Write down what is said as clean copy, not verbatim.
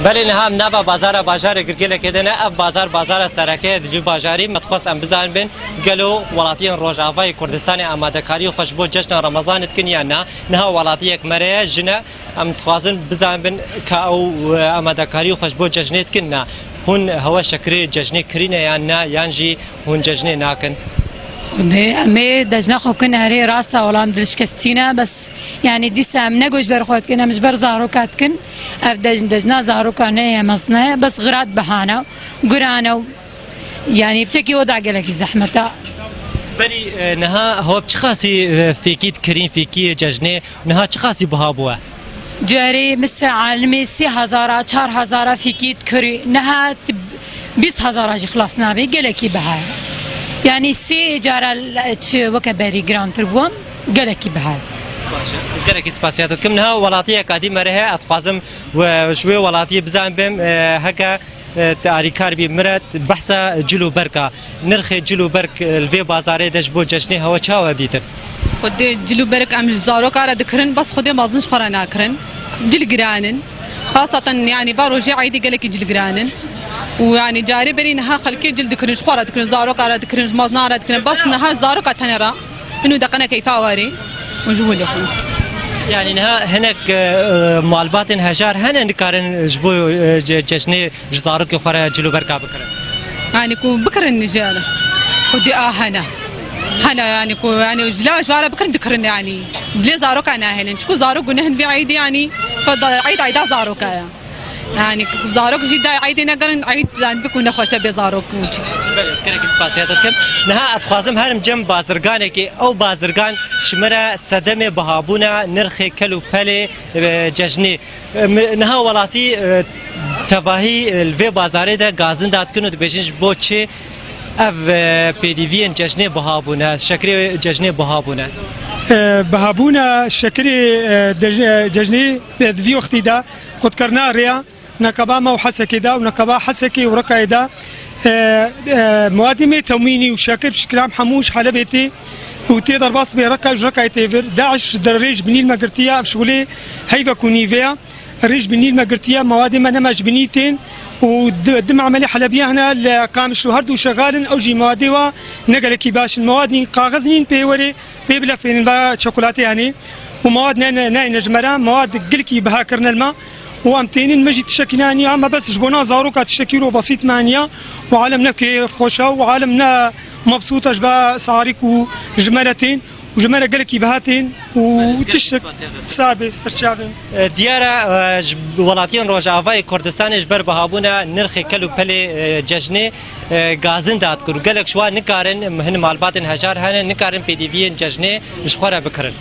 بله نها نبا بازار باجار گرگل کدنه اب بازار سرکه دجو باجاری متخصص ام بزن بین گلو ولاتین روجاوای کردستان آماده کاری خوشبو جشن رمضان تکنیا نه ولاتیک مره جنه ام تخصص بزن بین که او آماده کاری خوشبو جشن تکنه هون هوا شکری جشن کرینه یا نه یانجی هون جشن ناکن ما دجنا خو كنا هري راسا ولا مدرش كستينا بس يعني دي سام نجوش برخوت كنا مش برزاروكات كن اف دجنا زاروكانه مصنع بس غرات بهانا قرانا يعني بتكي وضع قالك زحمه بلي نها هو بتخاسي فيكيت كريم فيكي ججنه نها تخاسي بهابوا جاري مس عالمي 3000 4000 فيكيت كري نها 20000 اجي خلصنا بي قالك بها يعني سي جارا وكبري جراند تربوم قالك بها قالك سباسياتكم نها ولاتيه قديمه رها اتخازم وشوي ولاتيه بزان بهم هكا تاريكار بي مرت بحثه جلو بركه نرخ جلو برك الفي بازار دش بو جشني هو تشاو ديتن خد جلو برك ام زارو كار دكرن بس خد ما اظنش قرانا كرن جل جرانن خاصه يعني باروجي عيدي قالك جل جرانن ويعني جاري بري نها خلكي جلد كرنش خورا تكرن زارو كارا تكرنش مازنارا تكرن بس نها زارو كاتنرا انه دقنا كيفا واري وجول يخو يعني نها هناك مالبات هجار هنا نكارن جبو جشني زارو كي خورا جلو بركا بكره يعني كو بكر النجاله ودي هنا يعني كو يعني لا جواره بكر ذكرنا يعني بلي زارو كان هنا شكو زارو قلنا بعيد يعني فضل عيد زارو كايا يعني زاروك جدا عيدي نقرن عيد زان بكون خوشة بزاروك وجي. بس كنا كسباسياتكم نها أتخازم هرم جم بازرگانه كي أو بازرگان شمرة صدمة بهابونا نرخي كلو بله جشني نها ولاتي تباهي الفي بازاره ده غازن دات كنو تبيشنش بوچه اف بيديفين جشني بهابونا شكري جشني بهابونا بهابونا شكري جشني في وقتي ده قد كرنا ريا نقبا ما وحسكي دا ونقبا حسكي ورقعي دا موادمي توميني وشاكر بشكل عام حموش حلبيتي وتقدر باص برقع رقعي تيفر داعش دريج بنيل مقرتيا بشغلي هيفا كونيفيا الريج بنيل مقرتيا موادم نمج بنيتين ودم عملية حلبية هنا قام شهرد وشغال أوجي موادوا نقلكي باش المواد كاغزنين بيوري بيبلا فين لا شوكولاتة يعني ومواد ناي نجمرة مواد قلكي بها كرنا الماء وامتين مجي تشكينانيا اما بس جبونا زاروكا تشكيرو بسيط مانيا وعالمنا كيف خوشة وعالمنا مبسوطة جبا صاريك وجمالتين وجمالة قلكي بهاتين وتشك سابي سرشافين ديارة ولاتين روجافاي كردستان جبر بهابونا نرخي كلو بلي ججني غازن دات كرو قالك شوا نكارن مهن مالبات هجار هنا نكارن بيديفين ججني مشخورة بكرن